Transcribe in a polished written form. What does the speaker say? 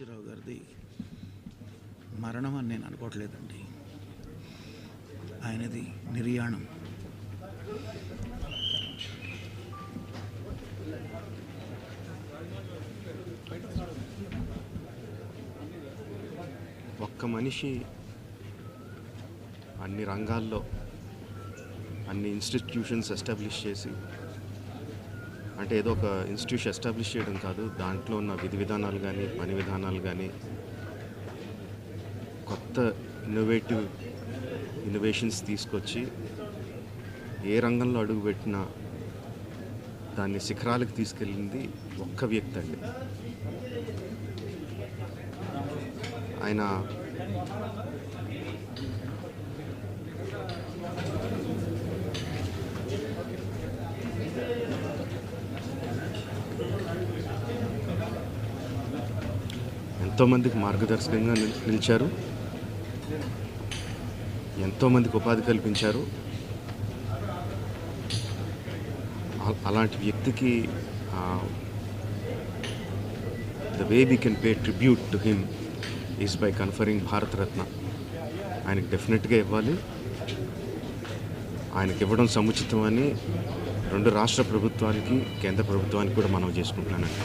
రామోజీరావు గారిది మరణం అని నేను అనుకోవట్లేదండి. ఆయనది నిర్యాణం. ఒక్క మనిషి అన్ని రంగాల్లో అన్ని ఇన్స్టిట్యూషన్స్ ఎస్టాబ్లిష్ చేసి, అంటే ఏదో ఒక ఇన్స్టిట్యూషన్ ఎస్టాబ్లిష్ చేయడం కాదు, దాంట్లో ఉన్న విధి విధానాలు కానీ పని విధానాలు కానీ కొత్త ఇన్నోవేషన్స్ తీసుకొచ్చి ఏ రంగంలో అడుగుపెట్టినా దాన్ని శిఖరాలకు తీసుకెళ్ళింది ఒక్క వ్యక్తి అండి. ఆయన ఎంతోమందికి మార్గదర్శకంగా నిలిచారు, ఎంతోమందికి ఉపాధి కల్పించారు. అలాంటి వ్యక్తికి the way we can pay tribute to him is by conferring Bharat Ratna. ఆయనకి డెఫినెట్గా ఇవ్వాలి. ఆయనకి ఇవ్వడం సముచితం అని రెండు రాష్ట్ర ప్రభుత్వానికి కేంద్ర ప్రభుత్వానికి కూడా మనం చేసుకుంటున్నానండి.